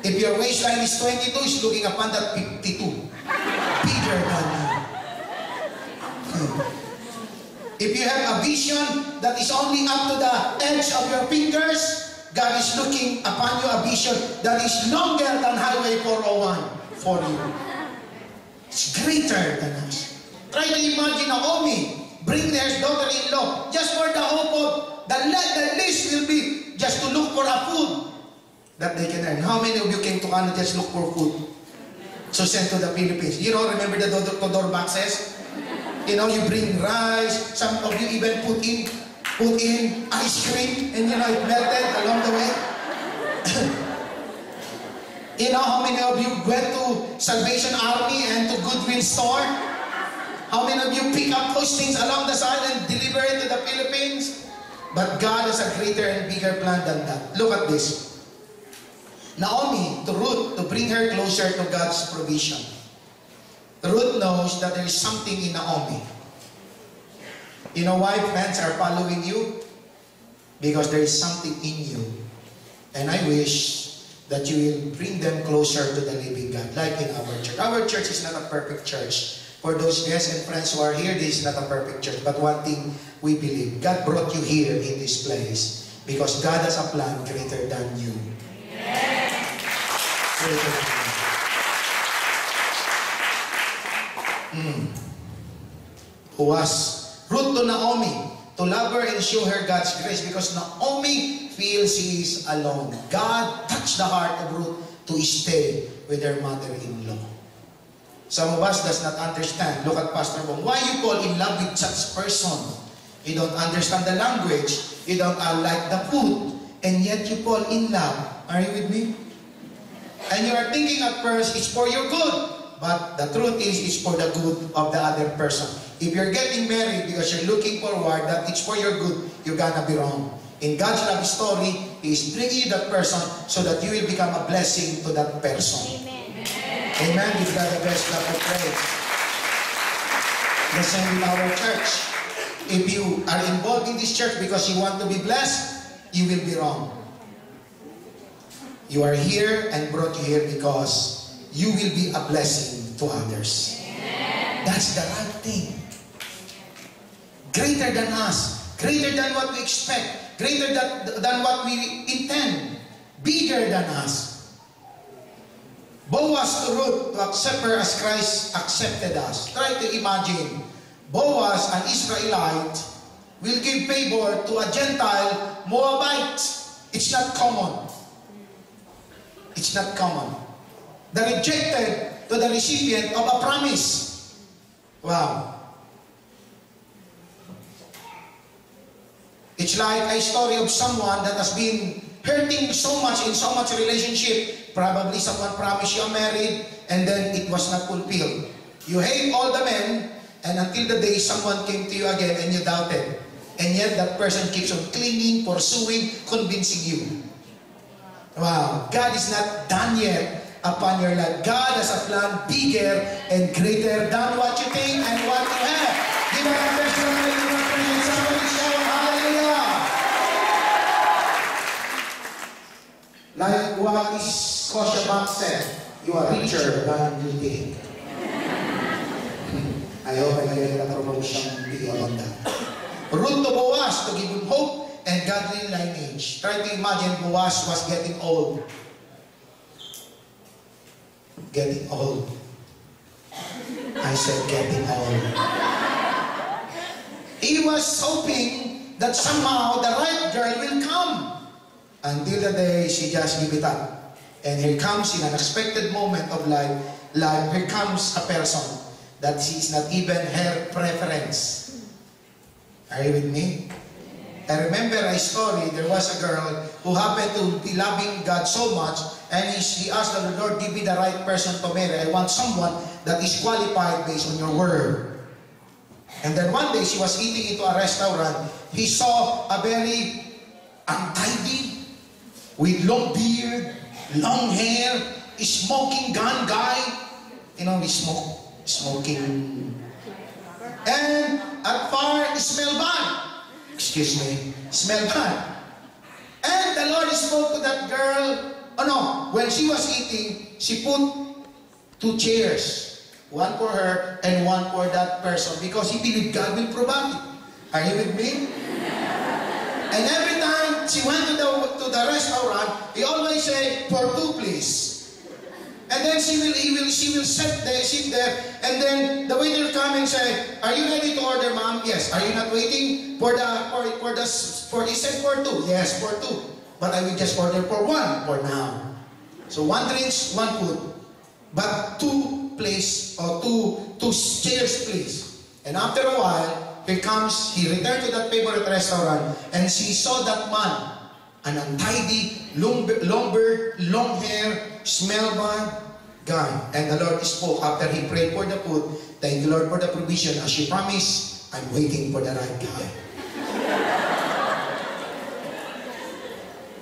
If your waistline is 22, he's looking upon that 52. Bigger than you. If you have a vision that is only up to the edge of your fingers, God is looking upon you a vision that is longer than Highway 401 for you. It's greater than us. Try to imagine Naomi bring her daughter-in-law just for the hope of the list will be just to look for a food that they can earn. How many of you came to Canada just look for food? So sent to the Philippines. You know, remember the door boxes? You know, you bring rice. Some of you even put in ice cream, and you know, it melted along the way. You know, how many of you went to Salvation Army and to Goodwill store? How many of you pick up those things along the side and deliver it to the Philippines? But God has a greater and bigger plan than that. Look at this. Naomi, to Ruth, to bring her closer to God's provision. Ruth knows that there is something in Naomi. You know why friends are following you? Because there is something in you. And I wish that you will bring them closer to the living God, like in our church. Our church is not a perfect church. For those guests and friends who are here, this is not a perfect church. But one thing we believe, God brought you here in this place because God has a plan greater than you. Greater than you. Who was Ruth to Naomi, to love her and show her God's grace, because Naomi feels she is alone. God touched the heart of Ruth to stay with her mother-in-law. Some of us does not understand. Look at Pastor Bong. Why you fall in love with such person? You don't understand the language. You don't like the food. And yet you fall in love. Are you with me? And you are thinking at first, it's for your good. But the truth is, it's for the good of the other person. If you're getting married because you're looking forward that it's for your good, you're gonna be wrong. In God's love story, He is bringing you that person so that you will become a blessing to that person. Amen. Amen. Give God the best love of praise. The same with our church. If you are involved in this church because you want to be blessed, you will be wrong. You are here and brought you here because you will be a blessing to others. Amen. That's the right thing. Greater than us. Greater than what we expect. Greater than what we intend. Bigger than us. Boaz to Ruth to accept her as Christ accepted us. Try to imagine. Boaz, an Israelite, will give favor to a Gentile Moabite. It's not common. It's not common. The rejected to the recipient of a promise. Wow. It's like a story of someone that has been hurting so much in so much relationship. Probably someone promised you a marriage and then it was not fulfilled. You hate all the men and until the day someone came to you again and you doubted. And yet that person keeps on clinging, pursuing, convincing you. Wow. God is not done yet upon your life. God has a plan bigger and greater than what you think and what you have. Give us a best round of applause. Somebody shout hallelujah. Like what is Scotiabank said, you are richer than you think. I hope I get a promotion on that. Ruth to Boaz to give him hope and godly lineage. Try to imagine Boaz was getting old. Getting old. I said getting old. He was hoping that somehow the right girl will come. Until the day she just give it up. And here comes in an unexpected moment of life, here comes a person that is not even her preference. Are you with me? I remember a story, there was a girl who happened to be loving God so much and he asked the Lord, give me the right person to marry. I want someone that is qualified based on your word. And then one day she was eating into a restaurant. He saw a very untidy, with long beard, long hair, smoking gun guy. You know, smoking. And at far, it smelled bad. Excuse me, smell bad. And the Lord spoke to that girl. Oh no, when she was eating, she put 2 chairs. One for her and one for that person because he believed God will provide. Are you with me? And every time she went to the restaurant, he always say, "For 2, please." And then she will sit there, and then the waiter come and say, "Are you ready to order, ma'am?" "Yes." "Are you not waiting for he said for 2. "Yes, for 2. But I will just order for 1 for now." So 1 drinks, 1 food. But 2 place or two chairs, please. And after a while, he returned to that favorite restaurant, and she saw that man, an untidy, long beard, long hair, smell bad guy. And the Lord spoke after he prayed for the food. "Thank you, Lord, for the provision. As you promised, I'm waiting for the right guy."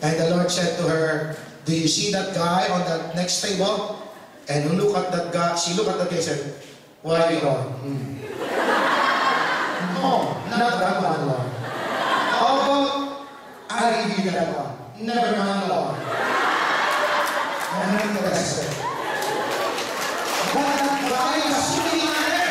And the Lord said to her, "Do you see that guy on the next table?" And look at that guy. She looked at that guy and said, "Why, Lord?" "No, not that one, Lord." "How about I give you that one?" "Never mind, Lord." And I'm interested. But that guy was looking at her.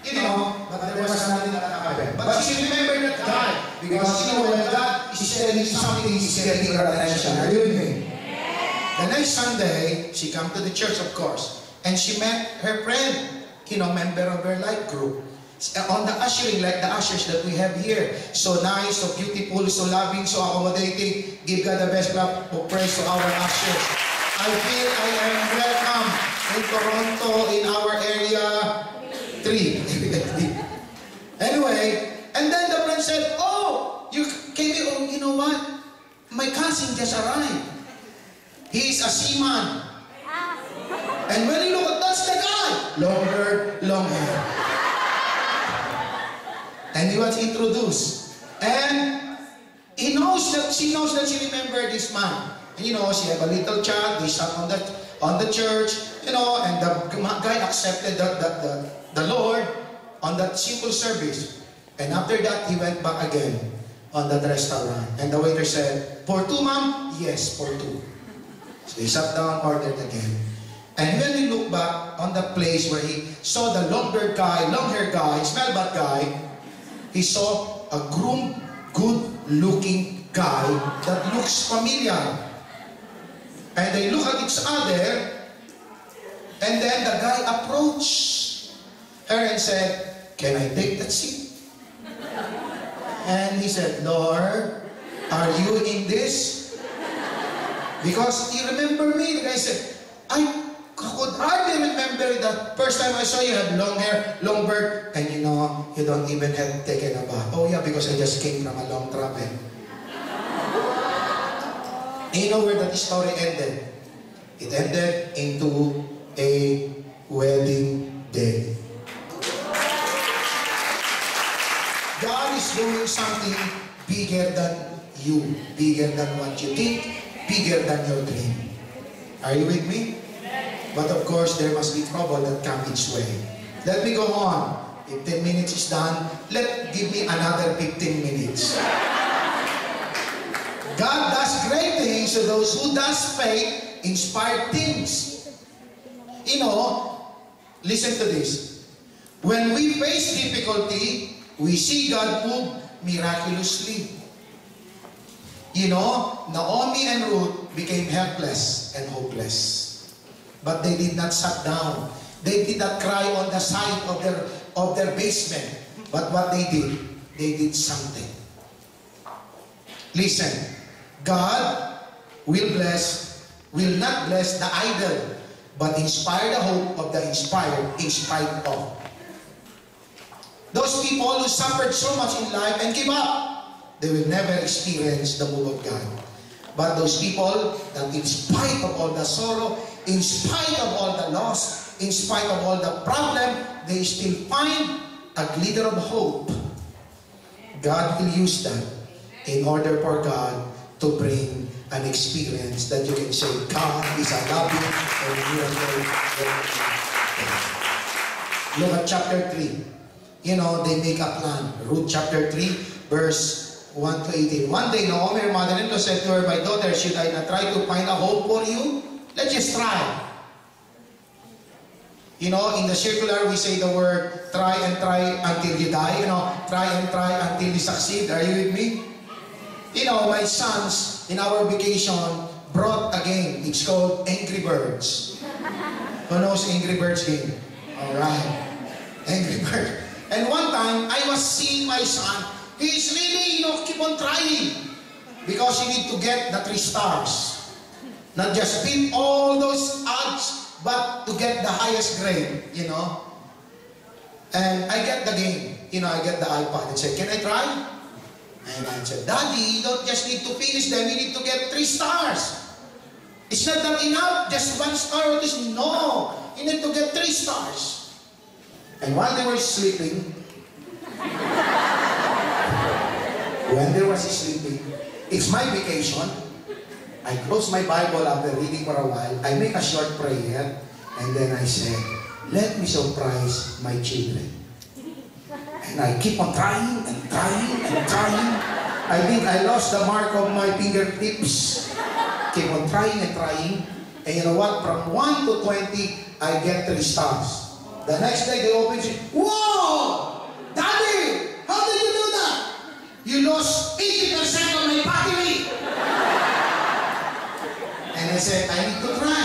You know, but there was nothing that happened. But she remembered that guy. Because when God is telling you something, He's getting her attention. Are you with me? The next Sunday, she came to the church, of course, and she met her friend, member of her life group. On the ushering, like the ushers that we have here. So nice, so beautiful, so loving, so accommodating. Give God the best clap of praise to our ushers. I feel I am welcome in Toronto, in our area 3. Anyway, and then the friend said, "Oh, you came here. Oh, you know what? My cousin just arrived. He's a seaman." And when you look, that's the guy. Long hair, long hair. And he was introduced. And she knows that she remembered this man. And she had a little child. They sat on the church, and the guy accepted the Lord on that simple service. And after that, he went back again on that restaurant. And the waiter said, "For 2, ma'am?" "Yes, for 2. So he sat down, ordered again. And when he looked back on the place where he saw the long-haired guy, smell bad guy, he saw a groomed, good-looking guy that looks familiar. And they look at each other, and then the guy approached her and said, "Can I take that seat?" And he said, "Lord, are you in this? Because you remember me." The guy said, "I could hardly remember the first time I saw you had long hair, long beard, and you don't even have taken a bath." "Oh yeah, because I just came from a long travel." And you know where that story ended? It ended into a wedding day. God is doing something bigger than you, bigger than what you think, bigger than your dream. Are you with me? But of course, there must be trouble that comes its way. Let me go on. 15 minutes is done. Give me another 15 minutes. God does great things to those who does faith-inspired things. Listen to this. When we face difficulty, we see God move miraculously. Naomi and Ruth became helpless and hopeless. But they did not shut down. They did not cry on the side of their basement. But what they did something. Listen, God will not bless the idle, but inspire the hope of the inspired in spite of. Those people who suffered so much in life and give up, they will never experience the move of God. But those people that in spite of all the sorrow, in spite of all the loss, in spite of all the problem, they still find a glitter of hope. God will use that in order for God to bring an experience that you can say, God is a loving and miracle. Look at chapter 3. They make a plan. Ruth chapter 3, verse 1 to 18. One day, Naomi, her mother-in-law, said to her, "My daughter, should I not try to find a hope for you? Let's just try." You know, in the circular, we say the word, try and try until you die. You know, try and try until you succeed. Are you with me? You know, my sons, in our vacation, brought a game. It's called Angry Birds. Who knows Angry Birds game? Alright. Angry Bird. And one time, I was seeing my son. He's really, keep on trying. Because you need to get the 3 stars. Not just beat all those odds, but to get the highest grade, And I get the game. I get the iPad and said, "Can I try?" And I said, "Daddy, you don't just need to finish them. You need to get 3 stars. It's not that enough, just 1 star or this." "No, you need to get 3 stars. And while they were sleeping, it's my vacation. I close my Bible after reading for a while. I make a short prayer, and then I said, "Let me surprise my children." And I keep on trying and trying and trying. I think I lost the mark of my fingertips. Keep on trying and trying. And you know what? From 1 to 20, I get 3 stars. The next day, they open it. "Whoa! Daddy! How did you do that? You lost 80% of my battery." And I said, "I need to try."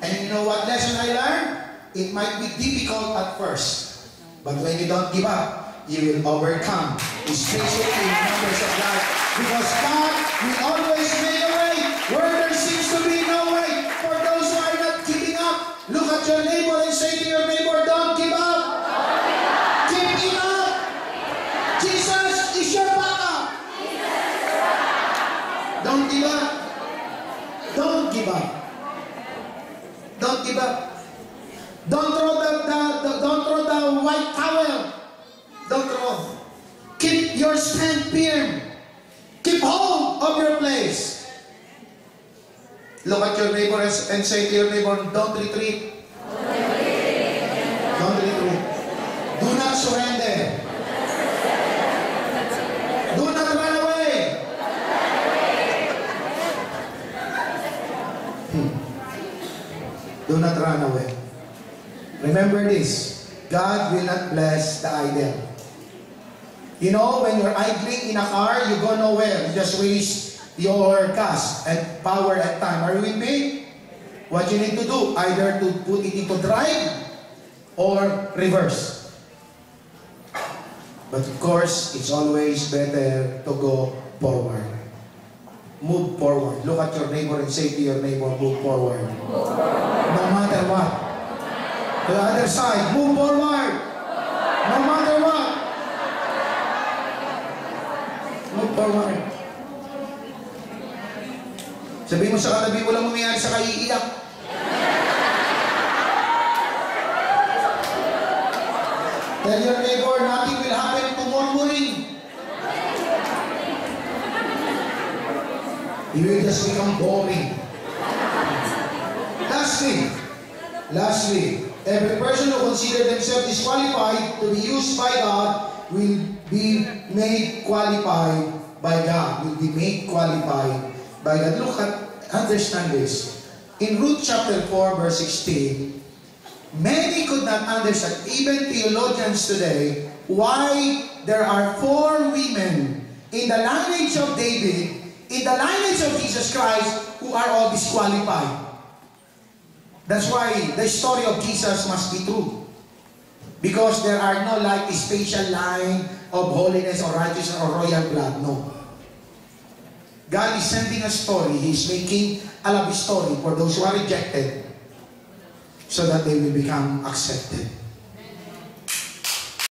And you know what lesson I learned? It might be difficult at first. But when you don't give up, you will overcome. Especially in numbers of life. Because God will always make a way where there seems to be no way. For those who are not giving up, look at your neighbor and say to your neighbor, "Don't give up. Keep it up. Jesus is your backup." Don't give up. Don't give up. Don't give up. Don't throw the white towel. Don't throw. Keep your stand firm. Keep hold of your place. Look at your neighbor and say to your neighbor, "Don't retreat. Don't retreat. Do not surrender. Do not run away." Do not run away. Remember this, God will not bless the idle. When you're idling in a car, you go nowhere. You just waste your gas and power and time. Are you with me? What you need to do, either to put it into drive or reverse. But of course, it's always better to go forward. Move forward. Look at your neighbor and say to your neighbor, "Move forward." No matter what. To the other side, move forward. No matter what. Move forward. Sabihin mo sa katabi, walang mangyayari sa kaiiyak. Tell your neighbor, nothing will happen to murmuring. You will just become boring. Lastly, every person who considers themselves disqualified to be used by God will be made qualified by God. Will be made qualified by God. Understand this. In Ruth chapter 4, verse 16, many could not understand, even theologians today, why there are 4 women in the lineage of David, in the lineage of Jesus Christ, who are all disqualified. That's why the story of Jesus must be true. Because there are no like special line of holiness or righteousness or royal blood. No. God is sending a story. He is making a love story for those who are rejected so that they will become accepted.